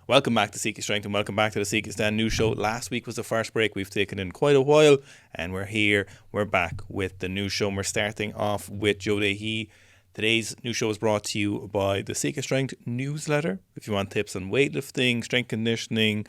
Welcome back to Sika Strength and welcome back to the Sika Stand News Show. Last week was the first break we've taken in quite a while, and we're here. We're back with the news show, and we're starting off with Joe Dehy. Today's news show is brought to you by the Sika Strength newsletter. If you want tips on weightlifting, strength conditioning,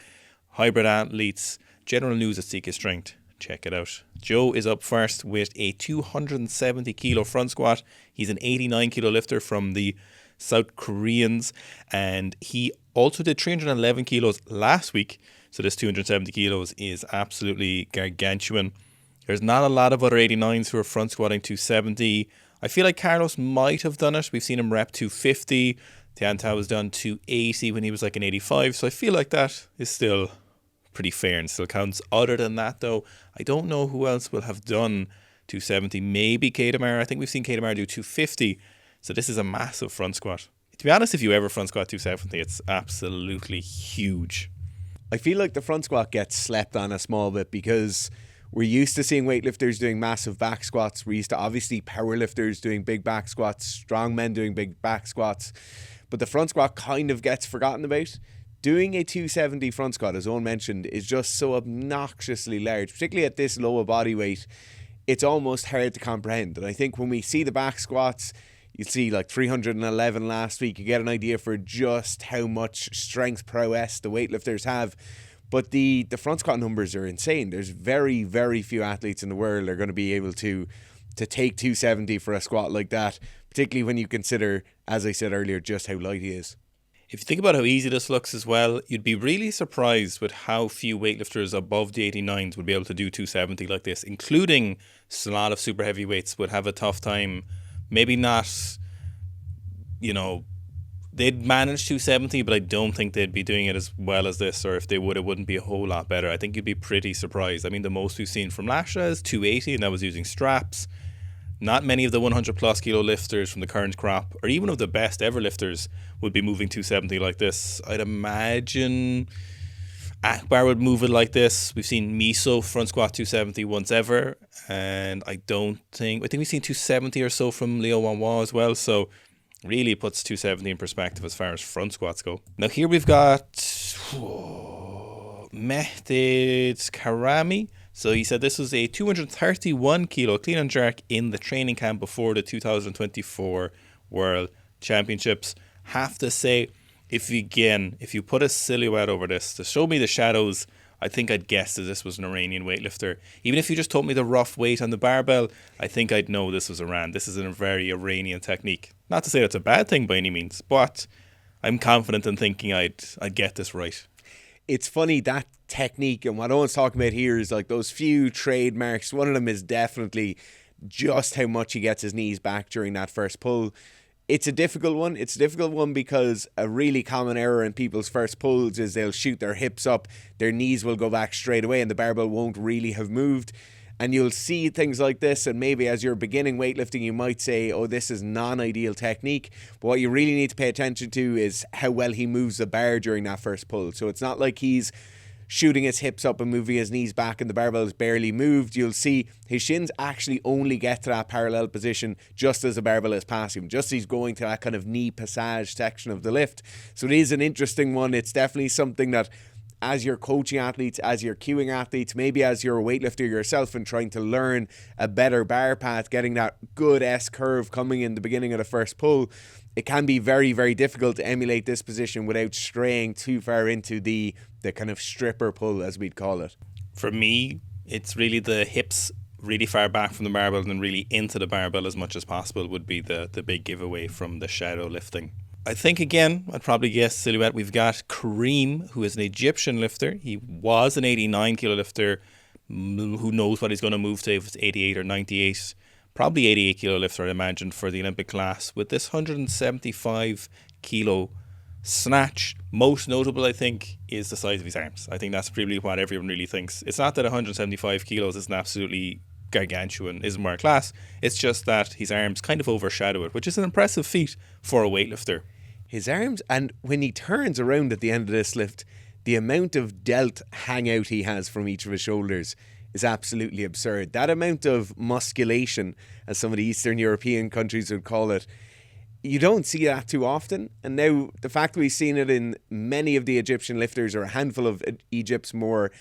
hybrid athletes, general news at Sika Strength, check it out. Joe is up first with a 270 kilo front squat. He's an 89 kilo lifter from the South Koreans, and he also did 311 kilos last week, so this 270 kilos is absolutely gargantuan. There's not a lot of other 89s who are front squatting 270. I feel like Carlos might have done it. We've seen him rep 250. Tianta was done 280 when he was like an 85, so I feel like that is still pretty fair and still counts. Other than that though, I don't know who else will have done 270. Maybe Kadamar. I think we've seen Kadamar do 250. So this is a massive front squat. To be honest, if you ever front squat 270, it's absolutely huge. I feel like the front squat gets slept on a small bit because we're used to seeing weightlifters doing massive back squats. We're used to obviously powerlifters doing big back squats, strong men doing big back squats. But the front squat kind of gets forgotten about. Doing a 270 front squat, as Owen mentioned, is just so obnoxiously large, particularly at this lower body weight. It's almost hard to comprehend. And I think when we see the back squats, you see like 311 last week, you get an idea for just how much strength prowess the weightlifters have. But the front squat numbers are insane. There's very, very few athletes in the world that are going to be able to take 270 for a squat like that, particularly when you consider, as I said earlier, just how light he is. If you think about how easy this looks as well, you'd be really surprised with how few weightlifters above the 89s would be able to do 270 like this, including a lot of super heavyweights would have a tough time. Maybe not, they'd manage 270, but I don't think they'd be doing it as well as this, or if they would, it wouldn't be a whole lot better. I think you'd be pretty surprised. I mean, the most we've seen from Lasha is 280, and that was using straps. Not many of the 100 plus kilo lifters from the current crop, or even of the best ever lifters, would be moving 270 like this. I'd imagine Akbar would move it like this. We've seen Miso front squat 270 once ever, and I think we've seen 270 or so from Leo Wanwa as well, so really puts 270 in perspective as far as front squats go. Now here we've got Maddie Karami. So he said this was a 231 kilo clean and jerk in the training camp before the 2024 World Championships. Have to say, if you put a silhouette over this to show me the shadows, I think I'd guess that this was an Iranian weightlifter. Even if you just told me the rough weight on the barbell, I think I'd know this was Iran. This is a very Iranian technique. Not to say that's a bad thing by any means, but I'm confident in thinking I'd get this right. It's funny, that technique, and what Owen's talking about here is like those few trademarks. One of them is definitely just how much he gets his knees back during that first pull. It's a difficult one. It's a difficult one because a really common error in people's first pulls is they'll shoot their hips up, their knees will go back straight away and the barbell won't really have moved. And you'll see things like this, and maybe as you're beginning weightlifting, you might say, oh, this is non-ideal technique. But what you really need to pay attention to is how well he moves the bar during that first pull. So it's not like he's shooting his hips up and moving his knees back and the barbell is barely moved. You'll see his shins actually only get to that parallel position just as the barbell is passing, just as he's going to that kind of knee passage section of the lift. So it is an interesting one. It's definitely something that, as you're coaching athletes, as you're cueing athletes, maybe as you're a weightlifter yourself and trying to learn a better bar path, getting that good S curve coming in the beginning of the first pull, it can be very, very difficult to emulate this position without straying too far into the kind of stripper pull, as we'd call it. For me, it's really the hips really far back from the barbell and then really into the barbell as much as possible would be the big giveaway from the shadow lifting. I think, again, I'd probably guess silhouette. We've got Karim, who is an Egyptian lifter. He was an 89 kilo lifter. Who knows what he's going to move to, if it's 88 or 98. Probably 88 kilo lifter, I imagine, for the Olympic class. With this 175 kilo snatch, most notable, I think, is the size of his arms. I think that's probably what everyone really thinks. It's not that 175 kilos isn't absolutely gargantuan, isn't world class. It's just that his arms kind of overshadow it, which is an impressive feat for a weightlifter. His arms, and when he turns around at the end of this lift, the amount of delt hangout he has from each of his shoulders is absolutely absurd. That amount of musculation, as some of the Eastern European countries would call it, you don't see that too often. And now the fact that we've seen it in many of the Egyptian lifters, or a handful of Egypt's more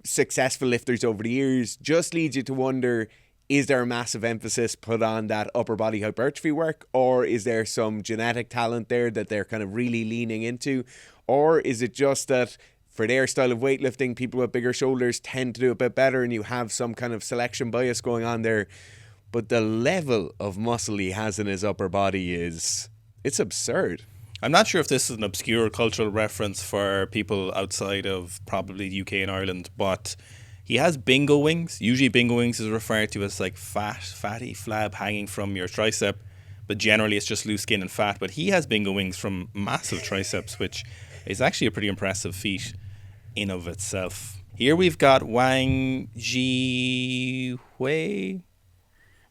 successful lifters over the years, just leads you to wonder, is there a massive emphasis put on that upper body hypertrophy work, or is there some genetic talent there that they're kind of really leaning into? Or is it just that for their style of weightlifting, people with bigger shoulders tend to do a bit better and you have some kind of selection bias going on there? But the level of muscle he has in his upper body it's absurd. I'm not sure if this is an obscure cultural reference for people outside of probably the UK and Ireland, but he has bingo wings. Usually bingo wings is referred to as like fatty flab hanging from your tricep, but generally it's just loose skin and fat. But he has bingo wings from massive triceps, which is actually a pretty impressive feat in of itself. Here we've got Wang Ji Hui.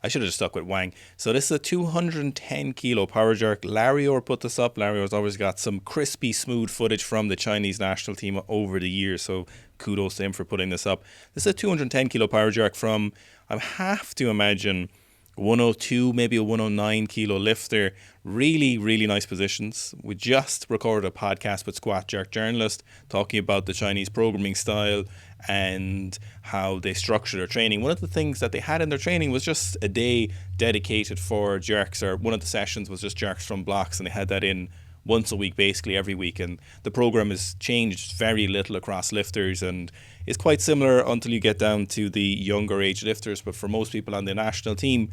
I should have just stuck with Wang. So this is a 210 kilo power jerk. Larior put this up. Larior's always got some crispy, smooth footage from the Chinese national team over the years. So kudos to him for putting this up. This is a 210 kilo power jerk from, I have to imagine, 102, maybe a 109 kilo lifter. Really, really nice positions. We just recorded a podcast with Squat Jerk Journalist talking about the Chinese programming style and how they structure their training. One of the things that they had in their training was just a day dedicated for jerks, or one of the sessions was just jerks from blocks, and they had that in once a week, basically every week. And the program has changed very little across lifters and is quite similar until you get down to the younger age lifters. But for most people on the national team,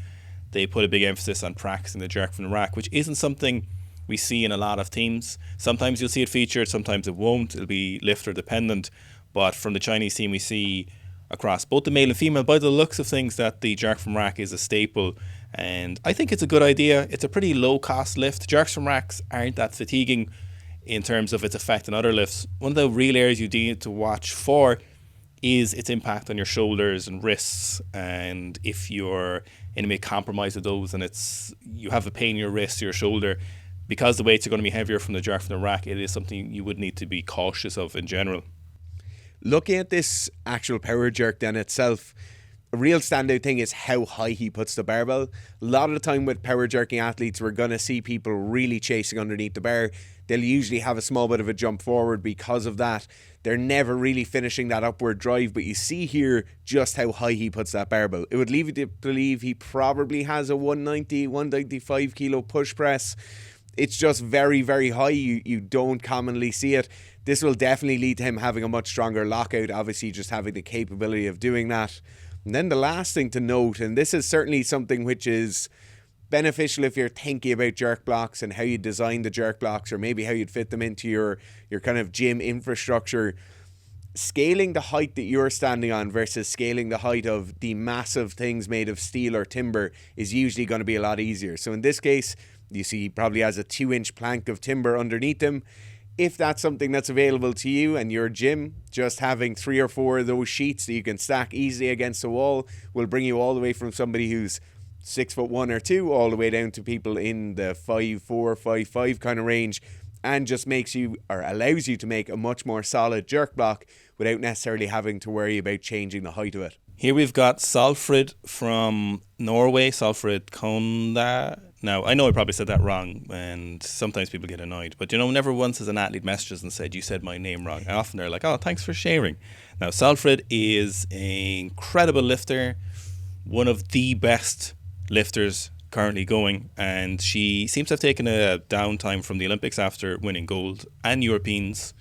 they put a big emphasis on practicing the jerk from the rack, which isn't something we see in a lot of teams. Sometimes you'll see it featured, sometimes it won't. It'll be lifter dependent. But from the Chinese team, we see across both the male and female, by the looks of things, that the jerk from rack is a staple. And I think it's a good idea. It's a pretty low cost lift. Jerks from racks aren't that fatiguing in terms of its effect on other lifts. One of the real areas you need to watch for is its impact on your shoulders and wrists. And if you're in a compromise of those and you have a pain in your wrist or your shoulder, because the weights are going to be heavier from the jerk from the rack, it is something you would need to be cautious of in general. Looking at this actual power jerk then itself, a real standout thing is how high he puts the barbell. A lot of the time with power jerking athletes, we're going to see people really chasing underneath the bar. They'll usually have a small bit of a jump forward because of that. They're never really finishing that upward drive, but you see here just how high he puts that barbell. It would leave you to believe he probably has a 190, 195 kilo push press. It's just very, very high. You don't commonly see it. This will definitely lead to him having a much stronger lockout, obviously just having the capability of doing that. And then the last thing to note, and this is certainly something which is beneficial if you're thinking about jerk blocks and how you design the jerk blocks, or maybe how you'd fit them into your kind of gym infrastructure. Scaling the height that you're standing on versus scaling the height of the massive things made of steel or timber is usually going to be a lot easier. So in this case, you see he probably has a 2-inch plank of timber underneath him. If that's something that's available to you and your gym, just having 3 or 4 of those sheets that you can stack easily against the wall will bring you all the way from somebody who's 6'1" or 2" all the way down to people in the 5'4", 5'5" kind of range, and just makes you, or allows you to make, a much more solid jerk block without necessarily having to worry about changing the height of it. Here we've got Solfrid from Norway, Solfrid Konda. Now, I know I probably said that wrong, and sometimes people get annoyed, but never once has an athlete messaged us and said, you said my name wrong. And often they're like, oh, thanks for sharing. Now, Solfrid is an incredible lifter, one of the best lifters currently going, and she seems to have taken a downtime from the Olympics after winning gold and Europeans,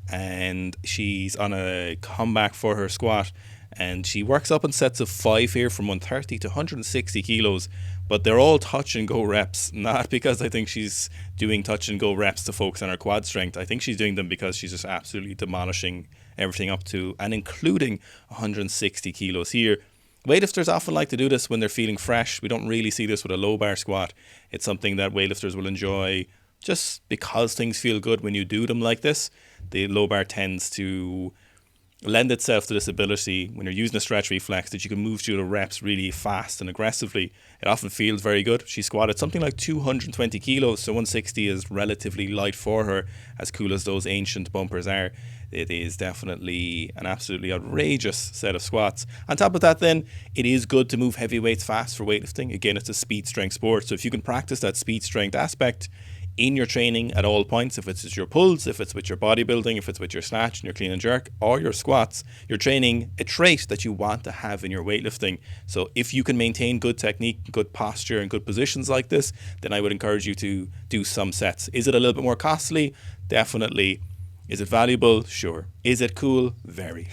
and she's on a comeback for her squat, and she works up in sets of 5 here from 130 to 160 kilos, but they're all touch and go reps, not because I think she's doing touch and go reps to focus on her quad strength. I think she's doing them because she's just absolutely demolishing everything up to and including 160 kilos here. Weightlifters often like to do this when they're feeling fresh. We don't really see this with a low bar squat. It's something that weightlifters will enjoy just because things feel good when you do them like this. The low bar tends to lend itself to this ability when you're using a stretch reflex that you can move through the reps really fast and aggressively. It often feels very good. She squatted something like 220 kilos, so 160 is relatively light for her, as cool as those ancient bumpers are. It is definitely an absolutely outrageous set of squats. On top of that then, it is good to move heavy weights fast for weightlifting. Again, it's a speed strength sport, so if you can practice that speed strength aspect in your training at all points, if it's with your pulls, if it's with your bodybuilding, if it's with your snatch and your clean and jerk, or your squats, you're training a trait that you want to have in your weightlifting. So if you can maintain good technique, good posture and good positions like this, then I would encourage you to do some sets. Is it a little bit more costly? Definitely. Is it valuable? Sure. Is it cool? Very.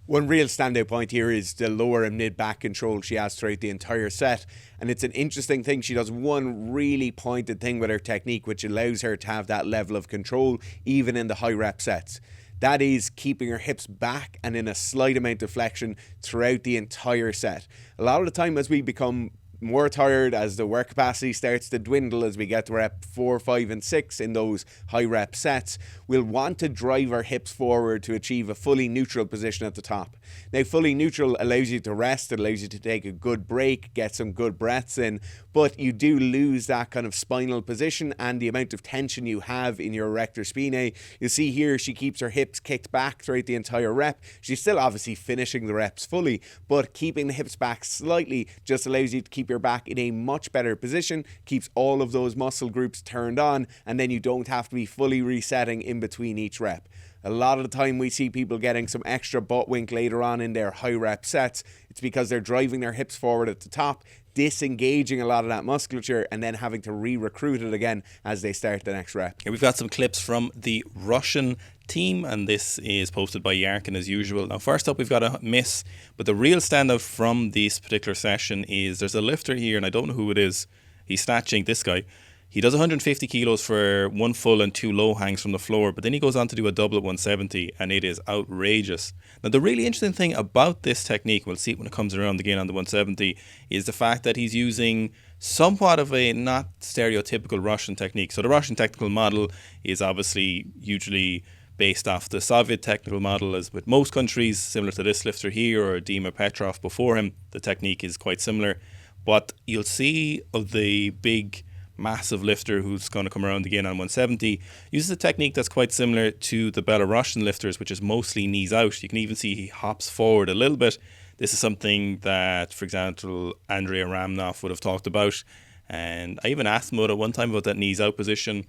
One real standout point here is the lower and mid back control she has throughout the entire set. And it's an interesting thing. She does one really pointed thing with her technique, which allows her to have that level of control even in the high rep sets. That is keeping her hips back and in a slight amount of flexion throughout the entire set. A lot of the time as we become more tired, as the work capacity starts to dwindle, as we get to rep 4, 5 and 6 in those high rep sets, we'll want to drive our hips forward to achieve a fully neutral position at the top. Now, fully neutral allows you to rest, it allows you to take a good break, get some good breaths in, but you do lose that kind of spinal position and the amount of tension you have in your erector spinae. You see here she keeps her hips kicked back throughout the entire rep. She's still obviously finishing the reps fully, but keeping the hips back slightly just allows you to keep your back in a much better position, keeps all of those muscle groups turned on, and then you don't have to be fully resetting in between each rep. A lot of the time we see people getting some extra butt wink later on in their high rep sets. It's because they're driving their hips forward at the top, disengaging a lot of that musculature, and then having to re-recruit it again as they start the next rep. Here we've got some clips from the Russian team, and this is posted by Yarkin as usual. Now, first up, we've got a miss, but the real standout from this particular session is there's a lifter here, and I don't know who it is. He's snatching this guy. He does 150 kilos for one full and 2 low hangs from the floor, but then he goes on to do a double at 170, and it is outrageous. Now, the really interesting thing about this technique, we'll see it when it comes around again on the 170, is the fact that he's using somewhat of a not stereotypical Russian technique. So the Russian technical model is obviously hugely based off the Soviet technical model, as with most countries, similar to this lifter here or Dima Petrov before him. The technique is quite similar, but you'll see of the big massive lifter who's going to come around again on 170 uses a technique that's quite similar to the Belarusian lifters, which is mostly knees out. You can even see he hops forward a little bit. This is something that, for example, Andrei Ramnov would have talked about, and I even asked him at one time about that knees out position,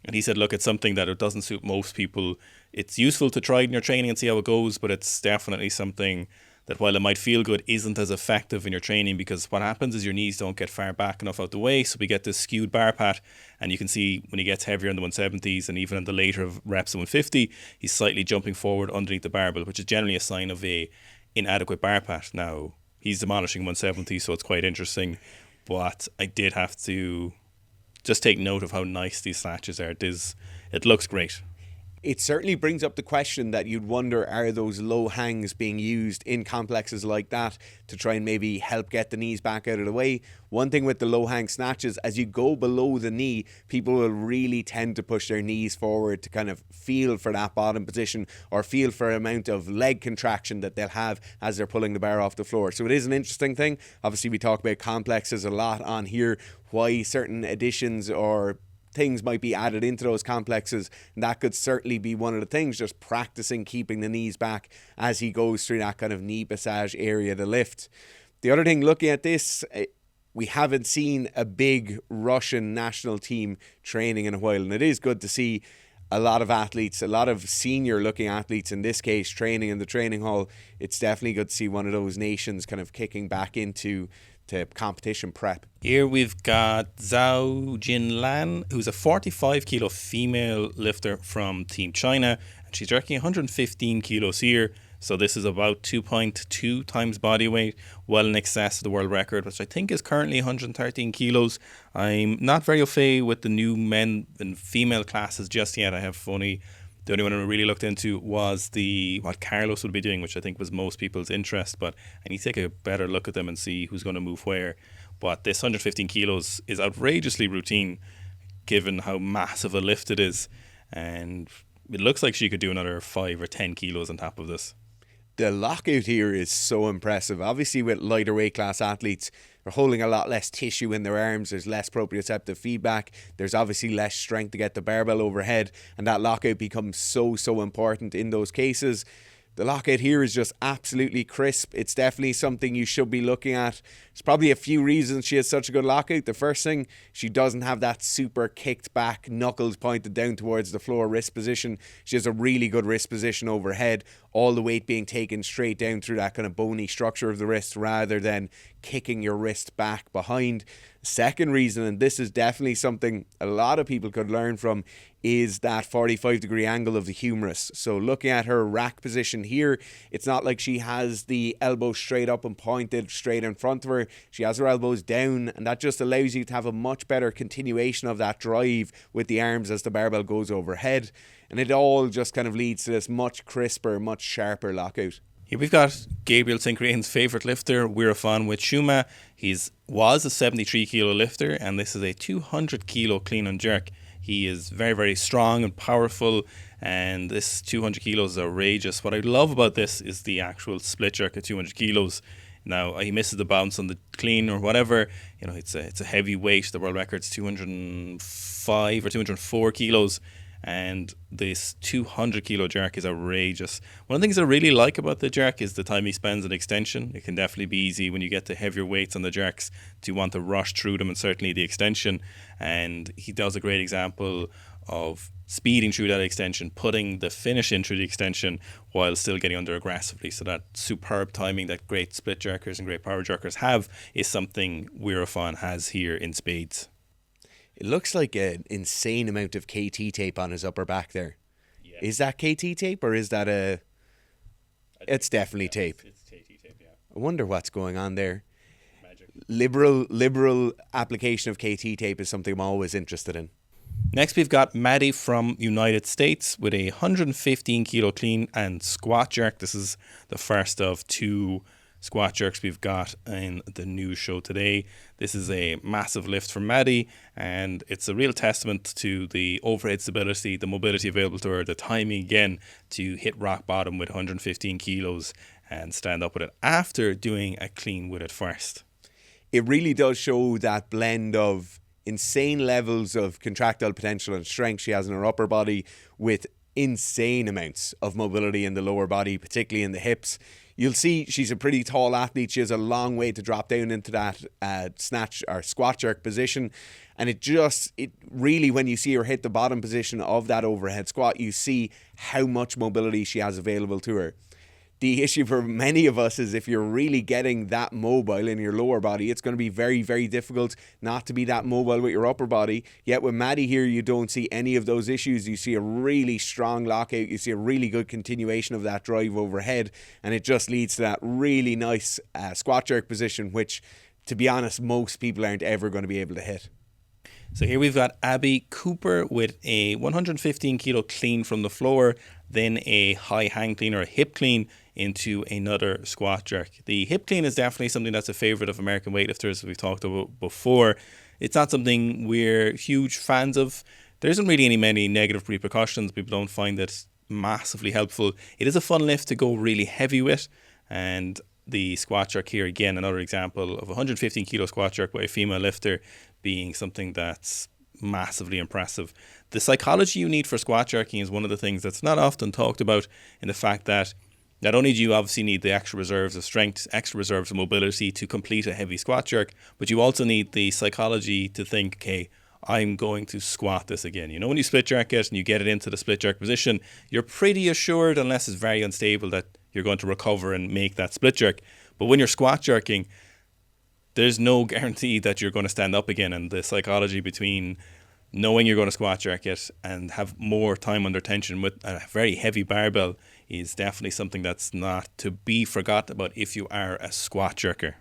and he said, look, it's something that it doesn't suit most people. It's useful to try in your training and see how it goes, but it's definitely something that, while it might feel good, isn't as effective in your training, because what happens is your knees don't get far back enough out the way, so we get this skewed bar pat, and you can see when he gets heavier in the 170s and even in the later reps of 150, he's slightly jumping forward underneath the barbell, which is generally a sign of a inadequate bar pat. Now, he's demolishing 170, so it's quite interesting, but I did have to just take note of how nice these snatches are. It looks great. It certainly brings up the question that you'd wonder, are those low hangs being used in complexes like that to try and maybe help get the knees back out of the way? One thing with the low hang snatches, as you go below the knee, people will really tend to push their knees forward to kind of feel for that bottom position or feel for an amount of leg contraction that they'll have as they're pulling the bar off the floor. So it is an interesting thing. Obviously, we talk about complexes a lot on here, why certain additions or things might be added into those complexes, and that could certainly be one of the things, just practicing keeping the knees back as he goes through that kind of knee massage area to lift. The other thing, looking at this, we haven't seen a big Russian national team training in a while, and it is good to see a lot of athletes, a lot of senior looking athletes in this case, training in the training hall. It's definitely good to see one of those nations kind of kicking back into competition prep. Here we've got Zhao Jinlan, who's a 45 kilo female lifter from Team China, and she's jerking 115 kilos here. So this is about 2.2 times body weight, well in excess of the world record, which I think is currently 113 kilos. I'm not very au fait with the new men and female classes just yet. The only one I really looked into was what Carlos would be doing, which I think was most people's interest, but I need to take a better look at them and see who's going to move where. But this 115 kilos is outrageously routine, given how massive a lift it is. and it looks like she could do another 5 or 10 kilos on top of this. The lockout here is so impressive. Obviously, with lighter weight class athletes, they're holding a lot less tissue in their arms. There's less proprioceptive feedback. There's obviously less strength to get the barbell overhead, and that lockout becomes so important in those cases. The lockout here is just absolutely crisp. It's definitely something you should be looking at. There's probably a few reasons she has such a good lockout. The first thing, she doesn't have that super kicked back, knuckles pointed down towards the floor wrist position. She has a really good wrist position overhead, all the weight being taken straight down through that kind of bony structure of the wrist rather than kicking your wrist back behind. Second reason, and this is definitely something a lot of people could learn from, is that 45-degree angle of the humerus. So looking at her rack position here, it's not like she has the elbows straight up and pointed straight in front of her. She has her elbows down, and that just allows you to have a much better continuation of that drive with the arms as the barbell goes overhead. And it all just kind of leads to this much crisper, much sharper lockout. Here we've got Gabriel Sinclair's favourite lifter, Weeraphon with Shuma. He was a 73 kilo lifter, and this is a 200 kilo clean and jerk. He is very, very strong and powerful, and this 200 kilos is outrageous. What I love about this is the actual split jerk at 200 kilos. Now, he misses the bounce on the clean or whatever. You know, it's a heavy weight. The world record's 205 or 204 kilos. And this 200 kilo jerk is outrageous. One of the things I really like about the jerk is the time he spends on extension. It can definitely be easy when you get to heavier weights on the jerks to want to rush through them, and certainly the extension. And he does a great example of speeding through that extension, putting the finish in through the extension while still getting under aggressively. So that superb timing that great split jerkers and great power jerkers have is something Weeraphon has here in spades. It looks like an insane amount of KT tape on his upper back there. Yeah. Is that KT tape or is that a... It's definitely tape. It's KT tape, yeah. I wonder what's going on there. Magic. Liberal application of KT tape is something I'm always interested in. Next, we've got Maddie from United States with a 115 kilo clean and squat jerk. This is the first of two squat jerks we've got in the news show today. This is a massive lift for Maddie, and it's a real testament to the overhead stability, the mobility available to her, the timing again to hit rock bottom with 115 kilos and stand up with it after doing a clean with it first. It really does show that blend of insane levels of contractile potential and strength she has in her upper body with insane amounts of mobility in the lower body, particularly in the hips. You'll see she's a pretty tall athlete. She has a long way to drop down into that snatch or squat jerk position. And it really, when you see her hit the bottom position of that overhead squat, you see how much mobility she has available to her. The issue for many of us is if you're really getting that mobile in your lower body, it's going to be very, very difficult not to be that mobile with your upper body. Yet with Maddie here, you don't see any of those issues. You see a really strong lockout. You see a really good continuation of that drive overhead. And it just leads to that really nice squat jerk position, which, to be honest, most people aren't ever going to be able to hit. So here we've got Abbie Cooper with a 115 kilo clean from the floor, then a high hang clean or a hip clean into another squat jerk. The hip clean is definitely something that's a favourite of American weightlifters, as we've talked about before. It's not something we're huge fans of. There isn't really many negative repercussions. People don't find it massively helpful. It is a fun lift to go really heavy with, and the squat jerk here, again, another example of a 115 kilo squat jerk by a female lifter being something that's massively impressive. The psychology you need for squat jerking is one of the things that's not often talked about, in the fact that not only do you obviously need the extra reserves of strength, extra reserves of mobility to complete a heavy squat jerk, but you also need the psychology to think, okay, I'm going to squat this again. You know, when you split jerk it and you get it into the split jerk position, you're pretty assured, unless it's very unstable, that you're going to recover and make that split jerk. But when you're squat jerking, there's no guarantee that you're going to stand up again. And the psychology between knowing you're going to squat jerk it and have more time under tension with a very heavy barbell is definitely something that's not to be forgotten about if you are a squat jerker.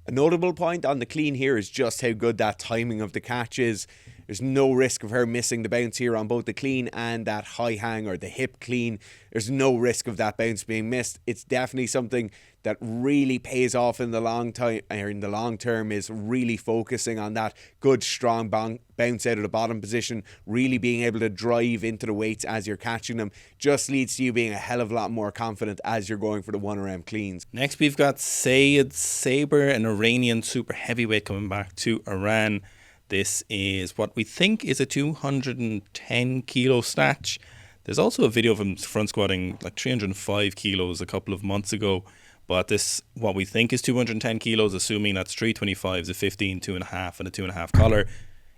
A notable point on the clean here is just how good that timing of the catch is. There's no risk of her missing the bounce here on both the clean and that high hang or the hip clean. There's no risk of that bounce being missed. It's definitely something that really pays off in the long term, is really focusing on that good strong bounce out of the bottom position, really being able to drive into the weights as you're catching them. Just leads to you being a hell of a lot more confident as you're going for the 1RM cleans. Next we've got Sayed Saber, an Iranian super heavyweight coming back to Iran. This is what we think is a 210 kilo snatch. There's also a video of him front squatting like 305 kilos a couple of months ago. But this, what we think is 210 kilos, assuming that's 325s, a 15, 2.5 and a 2.5 collar,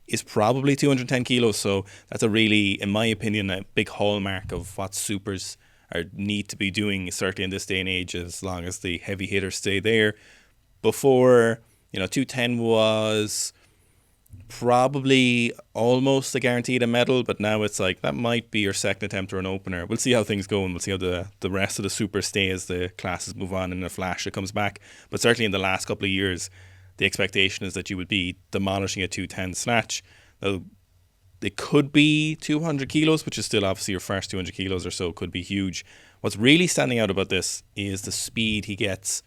is probably 210 kilos. So that's a really, in my opinion, a big hallmark of what supers need to be doing, certainly in this day and age, as long as the heavy hitters stay there. Before, 210 was probably almost a guaranteed a medal, but now it's like that might be your second attempt or an opener. We'll see how things go, and we'll see how the rest of the super stay as the classes move on. In a flash it comes back, but certainly in the last couple of years the expectation is that you would be demolishing a 210 snatch. Now it could be 200 kilos, which is still obviously your first 200 kilos or so, could be huge. What's really standing out about this is the speed he gets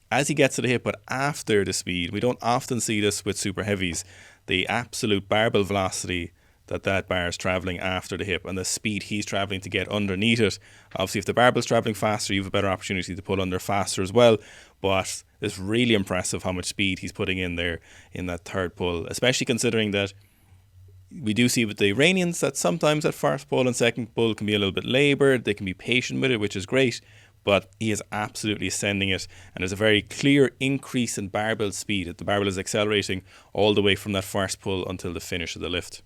as he gets to the hip, but after the speed. We don't often see this with super heavies. The absolute barbell velocity that bar is travelling after the hip, and the speed he's travelling to get underneath it. Obviously, if the barbell's travelling faster, you have a better opportunity to pull under faster as well. But it's really impressive how much speed he's putting in there in that third pull, especially considering that we do see with the Iranians that sometimes that first pull and second pull can be a little bit laboured. They can be patient with it, which is great. But he is absolutely sending it, and there's a very clear increase in barbell speed. The barbell is accelerating all the way from that first pull until the finish of the lift.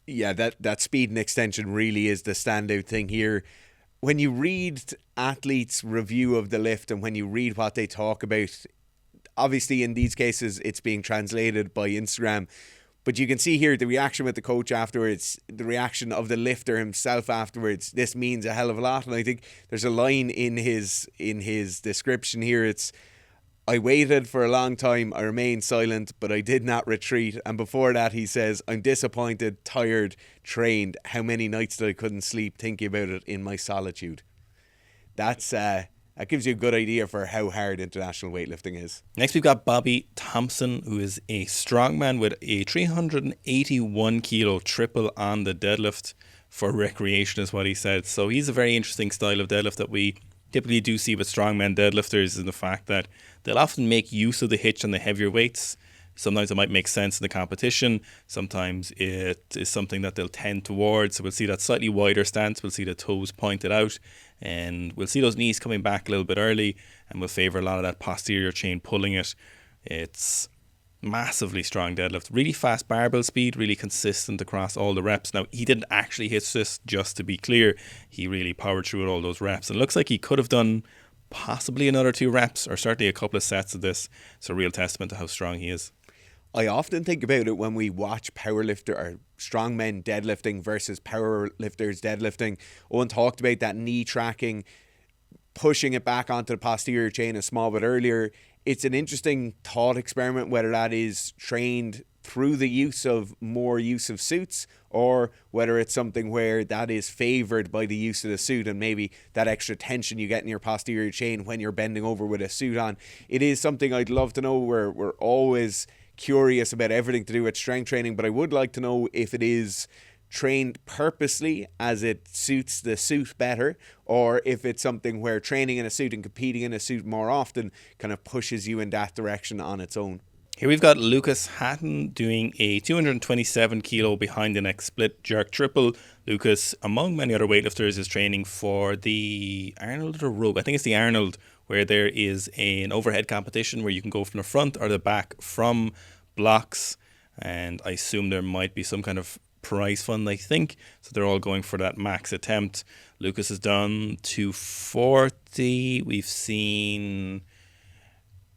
Yeah, that speed and extension really is the standout thing here. When you read athletes' review of the lift and when you read what they talk about, obviously in these cases it's being translated by Instagram, but you can see here the reaction with the coach afterwards, the reaction of the lifter himself afterwards. This means a hell of a lot. And I think there's a line in his description here. It's, "I waited for a long time. I remained silent, but I did not retreat." And before that, he says, "I'm disappointed, tired, trained. How many nights that I couldn't sleep thinking about it in my solitude." That gives you a good idea for how hard international weightlifting is. Next, we've got Bobby Thompson, who is a strongman with a 381 kilo triple on the deadlift for recreation, is what he said. So he's a very interesting style of deadlift that we typically do see with strongman deadlifters, in the fact that they'll often make use of the hitch on the heavier weights. Sometimes it might make sense in the competition. Sometimes it is something that they'll tend towards. So we'll see that slightly wider stance. We'll see the toes pointed out. And we'll see those knees coming back a little bit early. And we'll favour a lot of that posterior chain pulling it. It's massively strong deadlift. Really fast barbell speed. Really consistent across all the reps. Now, he didn't actually hit this, just to be clear. He really powered through all those reps. And it looks like he could have done possibly another 2 reps or certainly a couple of sets of this. It's a real testament to how strong he is. I often think about it when we watch powerlifter or strongmen deadlifting versus powerlifters deadlifting. Owen talked about that knee tracking, pushing it back onto the posterior chain a small bit earlier. It's an interesting thought experiment whether that is trained through the use of suits, or whether it's something where that is favoured by the use of the suit and maybe that extra tension you get in your posterior chain when you're bending over with a suit on. It is something I'd love to know. We're always curious about everything to do with strength training, but I would like to know if it is trained purposely as it suits the suit better, or if it's something where training in a suit and competing in a suit more often kind of pushes you in that direction on its own. Here we've got Lucas Hatton doing a 227 kilo behind the neck split jerk triple. Lucas, among many other weightlifters, is training for the Arnold or Rogue. I think it's the Arnold, where there is an overhead competition where you can go from the front or the back from blocks. And I assume there might be some kind of prize fund, I think. So they're all going for that max attempt. Lucas has done 240. We've seen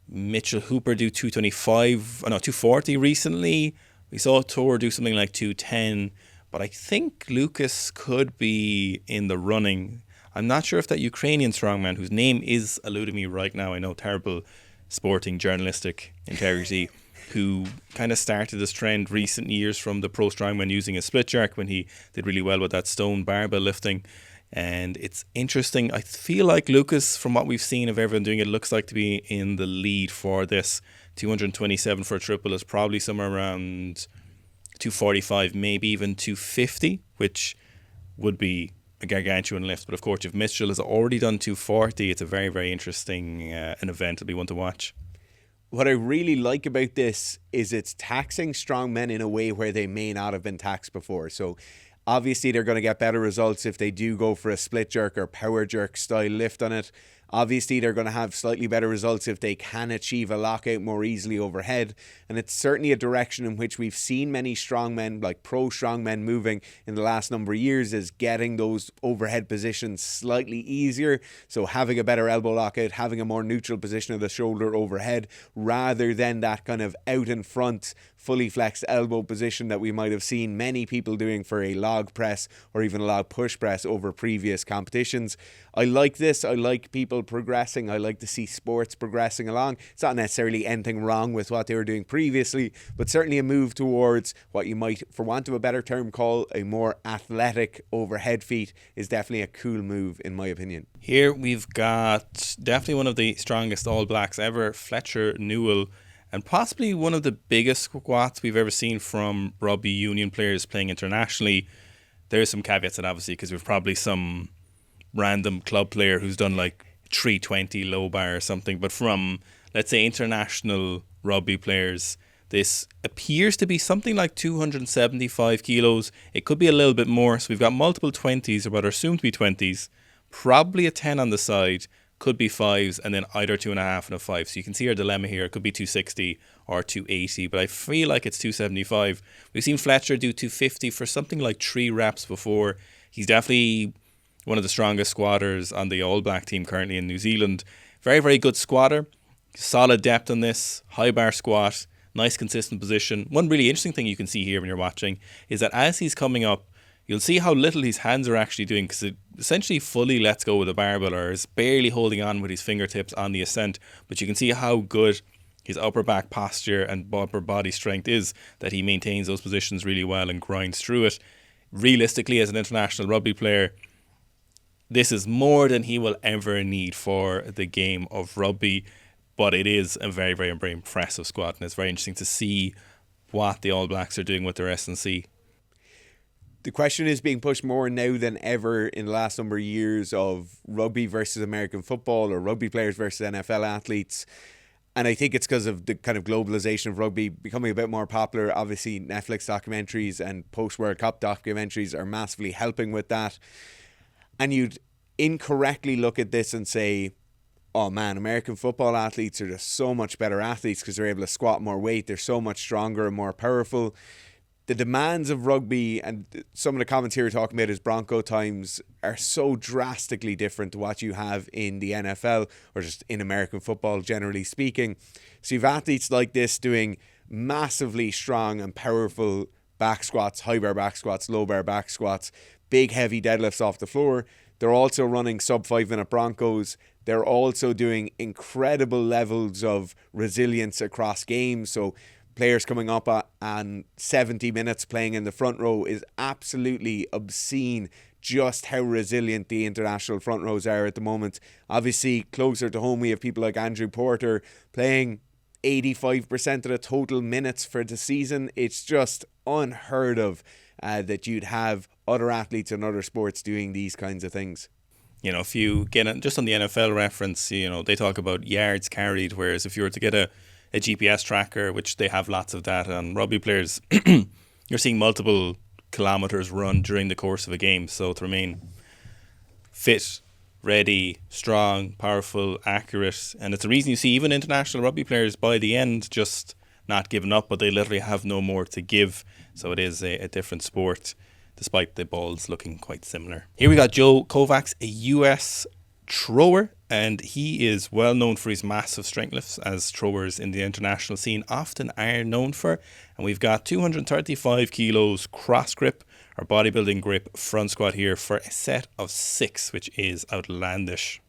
Mitchell Hooper do 240 recently. We saw Tor do something like 210, but I think Lucas could be in the running. I'm not sure if that Ukrainian strongman, whose name is eluding me right now, I know, terrible sporting journalistic integrity, who kind of started this trend recent years from the pro strongman using a split jerk when he did really well with that stone barbell lifting. And it's interesting. I feel like Lucas, from what we've seen of everyone doing it, looks like to be in the lead for this. 227 for a triple is probably somewhere around 245, maybe even 250, which would be a gargantuan lift. But of course, if Mitchell has already done 240, it's a very, very interesting an event. It'll be one to watch. What I really like about this is it's taxing strong men in a way where they may not have been taxed before. So obviously they're going to get better results if they do go for a split jerk or power jerk style lift on it. Obviously, they're going to have slightly better results if they can achieve a lockout more easily overhead. And it's certainly a direction in which we've seen many strongmen, like pro strongmen, moving in the last number of years, is getting those overhead positions slightly easier. So having a better elbow lockout, having a more neutral position of the shoulder overhead, rather than that kind of out in front, fully flexed elbow position that we might have seen many people doing for a log press or even a log push press over previous competitions. I like this. I like people progressing. I like to see sports progressing along. It's not necessarily anything wrong with what they were doing previously, but certainly a move towards what you might, for want of a better term, call a more athletic overhead feat is definitely a cool move in my opinion. Here we've got definitely one of the strongest All Blacks ever, Fletcher Newell, and possibly one of the biggest squats we've ever seen from rugby union players playing internationally. There's some caveats to that, obviously, because we've probably some random club player who's done like 320 low bar or something, but from, let's say, international rugby players, this appears to be something like 275 kilos. It could be a little bit more. So we've got multiple 20s, or what are assumed to be 20s, probably a 10 on the side, could be 5s, and then either 2.5 and a 5. So you can see our dilemma here. It could be 260 or 280, but I feel like it's 275. We've seen Fletcher do 250 for something like 3 reps before. He's definitely one of the strongest squatters on the All Black team currently in New Zealand. Very, very good squatter. Solid depth on this. High bar squat. Nice consistent position. One really interesting thing you can see here when you're watching is that as he's coming up, you'll see how little his hands are actually doing, because it essentially fully lets go with the barbell, or is barely holding on with his fingertips on the ascent. But you can see how good his upper back posture and upper body strength is, that he maintains those positions really well and grinds through it. Realistically, as an international rugby player, this is more than he will ever need for the game of rugby, but it is a very, very, very impressive squat, and it's very interesting to see what the All Blacks are doing with their S&C. The question is being pushed more now than ever in the last number of years of rugby versus American football, or rugby players versus NFL athletes. And I think it's because of the kind of globalization of rugby becoming a bit more popular. Obviously, Netflix documentaries and post-World Cup documentaries are massively helping with that. And you'd incorrectly look at this and say, oh man, American football athletes are just so much better athletes because they're able to squat more weight. They're so much stronger and more powerful. The demands of rugby, and some of the comments here talking about his Bronco times, are so drastically different to what you have in the NFL or just in American football, generally speaking. So you have athletes like this doing massively strong and powerful back squats, high bar back squats, low bar back squats, big heavy deadlifts off the floor. They're also running sub 5 minute Broncos. They're also doing incredible levels of resilience across games. So players coming up on 70 minutes playing in the front row is absolutely obscene just how resilient the international front rows are at the moment. Obviously, closer to home, we have people like Andrew Porter playing 85% of the total minutes for the season. It's just unheard of that you'd have other athletes in other sports doing these kinds of things. You know, if you get just on the NFL reference, you know, they talk about yards carried, whereas if you were to get a GPS tracker, which they have lots of data on rugby players, you're seeing multiple kilometers run during the course of a game. So to remain fit, ready, strong, powerful, accurate, and it's the reason you see even international rugby players by the end just not giving up, but they literally have no more to give. So it is a different sport, despite the balls looking quite similar. Here we got Joe Kovacs, a US thrower, and he is well known for his massive strength lifts, as throwers in the international scene often are known for. And we've got 235 kilos cross grip or bodybuilding grip front squat here for a set of 6, which is outlandish.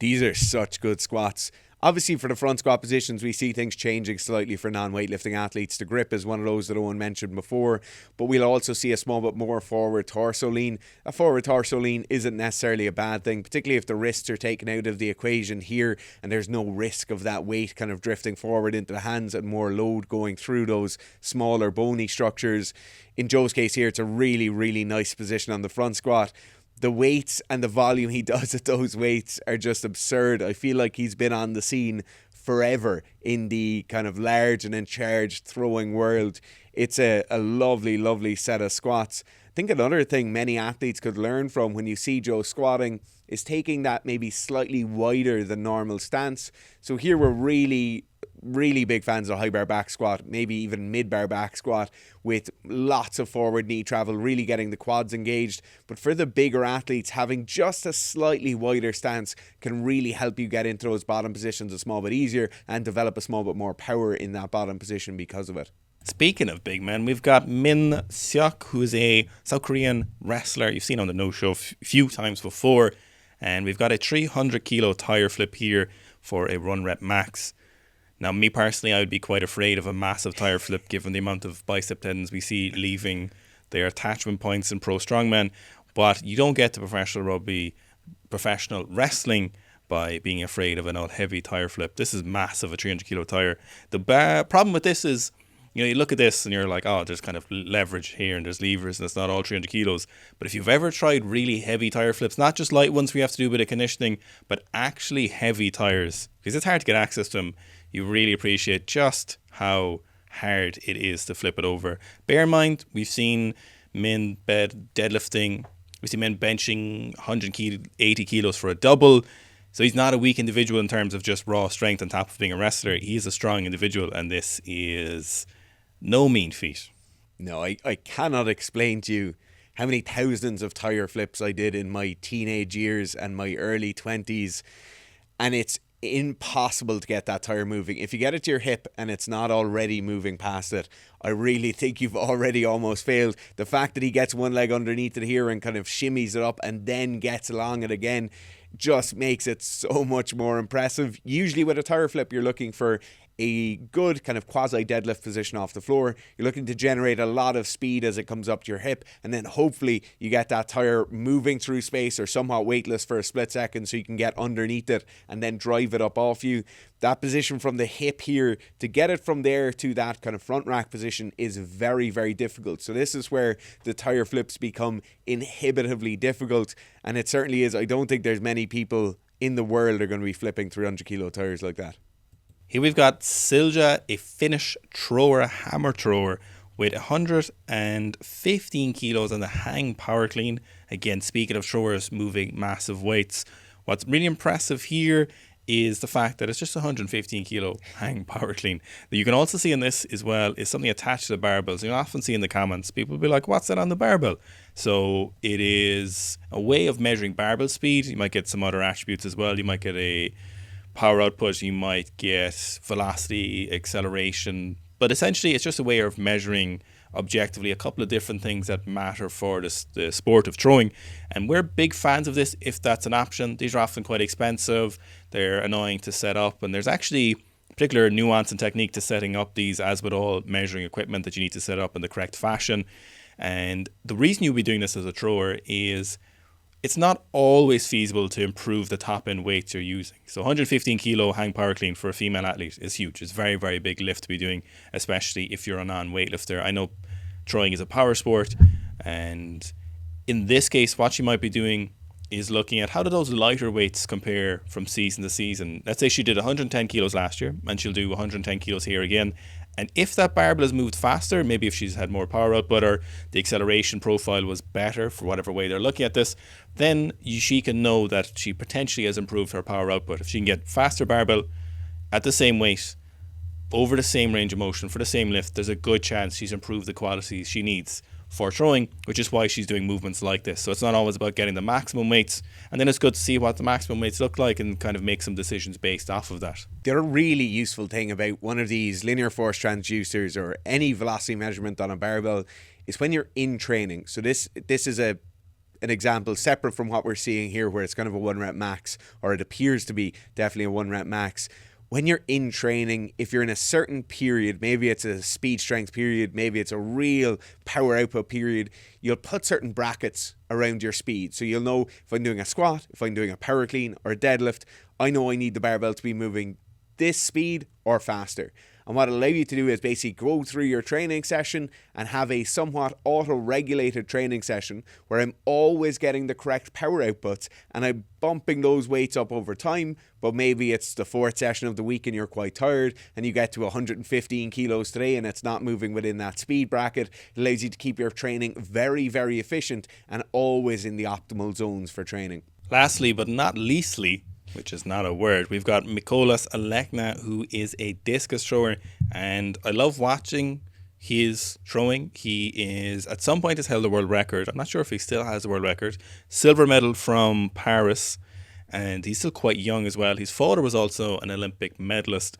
These are such good squats. Obviously, for the front squat positions, we see things changing slightly for non-weightlifting athletes. The grip is one of those that Owen mentioned before, but we'll also see a small bit more forward torso lean. A forward torso lean isn't necessarily a bad thing, particularly if the wrists are taken out of the equation here and there's no risk of that weight kind of drifting forward into the hands and more load going through those smaller bony structures. In Joe's case here, it's a really, really nice position on the front squat. The weights and the volume he does at those weights are just absurd. I feel like he's been on the scene forever in the kind of large and in charge throwing world. It's a lovely, lovely set of squats. I think another thing many athletes could learn from when you see Joe squatting is taking that maybe slightly wider than normal stance. So here we're really big fans of high bar back squat, maybe even mid bar back squat with lots of forward knee travel, really getting the quads engaged. But for the bigger athletes, having just a slightly wider stance can really help you get into those bottom positions a small bit easier and develop a small bit more power in that bottom position because of it. Speaking of big men, we've got Min Seok, who's a South Korean wrestler. You've seen on the No Show a few times before. And we've got a 300 kilo tire flip here for a run rep max. Now, me personally, I would be quite afraid of a massive tire flip given the amount of bicep tendons we see leaving their attachment points in pro strongman. But you don't get to professional rugby, professional wrestling by being afraid of an old heavy tire flip. This is massive, a 300 kilo tire. The problem with this is, you look at this and you're like, oh, there's kind of leverage here and there's levers and it's not all 300 kilos. But if you've ever tried really heavy tire flips, not just light ones where you have to do a bit of conditioning, but actually heavy tires, because it's hard to get access to them, you really appreciate just how hard it is to flip it over. Bear in mind, we've seen men deadlifting, we've seen men benching 180 kilos for a double. So he's not a weak individual in terms of just raw strength on top of being a wrestler. He is a strong individual, and this is no mean feat. No, I cannot explain to you how many thousands of tire flips I did in my teenage years and my early 20s. And it's impossible to get that tire moving. If you get it to your hip and it's not already moving past it, I really think you've already almost failed. The fact that he gets one leg underneath it here and kind of shimmies it up and then gets along it again just makes it so much more impressive. Usually with a tire flip, you're looking for a good kind of quasi deadlift position off the floor. You're looking to generate a lot of speed as it comes up to your hip, and then hopefully you get that tire moving through space or somewhat weightless for a split second so you can get underneath it and then drive it up off you. That position from the hip here, to get it from there to that kind of front rack position is very, very difficult. So this is where the tire flips become inhibitively difficult, and it certainly is. I don't think there's many people in the world are going to be flipping 300 kilo tires like that. Here we've got Silja, a Finnish thrower, a hammer thrower with 115 kilos on the hang power clean. Again, speaking of throwers moving massive weights, what's really impressive here is the fact that it's just 115 kilo hang power clean. You can also see in this as well is something attached to the barbells. You often see in the comments, people will be like, what's that on the barbell? So it is a way of measuring barbell speed. You might get some other attributes as well. You might get a power output, you might get velocity, acceleration, but essentially it's just a way of measuring objectively a couple of different things that matter for the sport of throwing. And we're big fans of this if that's an option. These are often quite expensive, they're annoying to set up, and there's actually particular nuance and technique to setting up these, as with all measuring equipment, that you need to set up in the correct fashion. And the reason you'll be doing this as a thrower is it's not always feasible to improve the top end weights you're using. So 115 kilo hang power clean for a female athlete is huge. It's a very, very big lift to be doing, especially if you're a non-weightlifter. I know throwing is a power sport, and in this case, what she might be doing is looking at how do those lighter weights compare from season to season. Let's say she did 110 kilos last year, and she'll do 110 kilos here again. And if that barbell has moved faster, maybe if she's had more power output or the acceleration profile was better for whatever way they're looking at this, then she can know that she potentially has improved her power output. If she can get faster barbell at the same weight, over the same range of motion, for the same lift, there's a good chance she's improved the qualities she needs for throwing, which is why she's doing movements like this. So it's not always about getting the maximum weights, and then it's good to see what the maximum weights look like and kind of make some decisions based off of that. The other really useful thing about one of these linear force transducers or any velocity measurement on a barbell is when you're in training. So this is a an example separate from what we're seeing here, where it's kind of a 1 rep max, or it appears to be definitely a 1 rep max. When you're in training, if you're in a certain period, maybe it's a speed strength period, maybe it's a real power output period, you'll put certain brackets around your speed. So you'll know, if I'm doing a squat, if I'm doing a power clean or a deadlift, I know I need the barbell to be moving this speed or faster. And what it'll allow you to do is basically go through your training session and have a somewhat auto-regulated training session where I'm always getting the correct power outputs and I'm bumping those weights up over time. But maybe it's the 4th session of the week and you're quite tired and you get to 115 kilos today and it's not moving within that speed bracket. It allows you to keep your training very, very efficient and always in the optimal zones for training. Lastly, but not leastly, which is not a word, we've got Mikolas Alekna, who is a discus thrower, and I love watching his throwing. He is, at some point, has held the world record. I'm not sure if he still has the world record. Silver medal from Paris, and he's still quite young as well. His father was also an Olympic medalist.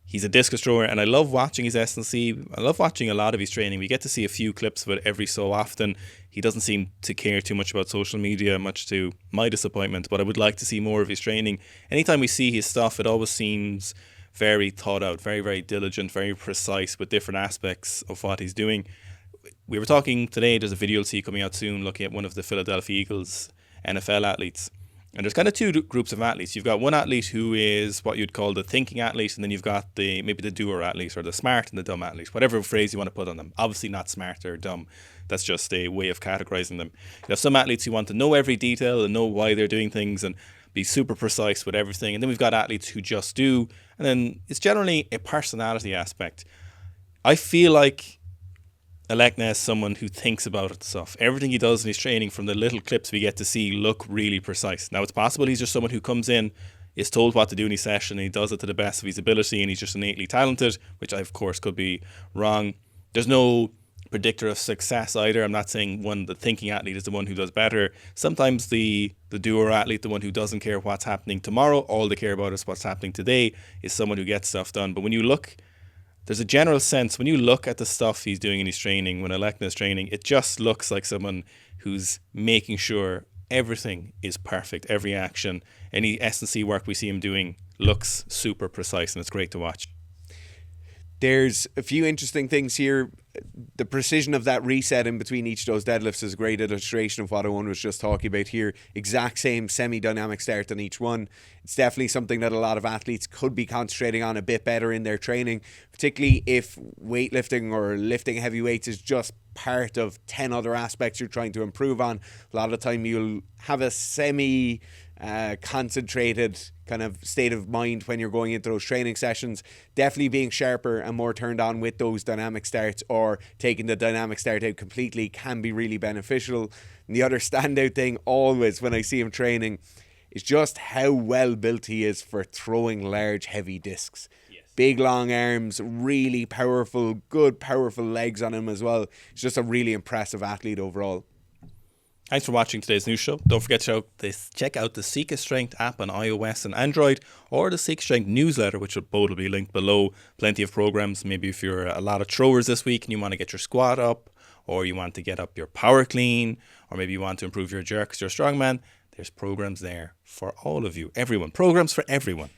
He's a discus thrower, and I love watching his S&C. I love watching a lot of his training. We get to see a few clips of it every so often. He doesn't seem to care too much about social media, much to my disappointment, but I would like to see more of his training. Anytime we see his stuff, it always seems very thought out, very, very diligent, very precise with different aspects of what he's doing. We were talking today, there's a video you'll see coming out soon looking at one of the Philadelphia Eagles NFL athletes. And there's kind of two groups of athletes. You've got one athlete who is what you'd call the thinking athlete, and then you've got maybe the doer athlete, or the smart and the dumb athlete, whatever phrase you want to put on them. Obviously not smart or dumb. That's just a way of categorizing them. You have some athletes who want to know every detail and know why they're doing things and be super precise with everything. And then we've got athletes who just do. And then it's generally a personality aspect. I feel like Alekna is someone who thinks about stuff. Everything he does in his training, from the little clips we get to see, look really precise. Now, it's possible he's just someone who comes in, is told what to do in his session, and he does it to the best of his ability, and he's just innately talented, which I, of course, could be wrong. There's no predictor of success either. I'm not saying the thinking athlete is the one who does better. Sometimes the doer athlete, the one who doesn't care what's happening tomorrow, all they care about is what's happening today, is someone who gets stuff done. But when you look, there's a general sense, when you look at the stuff he's doing in his training, when Alekna is training, it just looks like someone who's making sure everything is perfect, every action. Any S&C work we see him doing looks super precise, and it's great to watch. There's a few interesting things here. The precision of that reset in between each of those deadlifts is a great illustration of what Owen was just talking about here. Exact same semi-dynamic start on each one. It's definitely something that a lot of athletes could be concentrating on a bit better in their training, particularly if weightlifting or lifting heavy weights is just part of 10 other aspects you're trying to improve on. A lot of the time you'll have a concentrated kind of state of mind when you're going into those training sessions. Definitely being sharper and more turned on with those dynamic starts, or taking the dynamic start out completely, can be really beneficial. And the other standout thing always when I see him training is just how well built he is for throwing large heavy discs. Big long arms, really powerful, good powerful legs on him as well. He's just a really impressive athlete overall. Thanks for watching today's news show. Don't forget to check out the Sika Strength app on iOS and Android, or the Sika Strength newsletter, which both will be linked below. Plenty of programs. Maybe if you're a lot of throwers this week and you want to get your squat up, or you want to get up your power clean, or maybe you want to improve your jerks, you're a strongman, there's programs there for all of you. Everyone. Programs for everyone.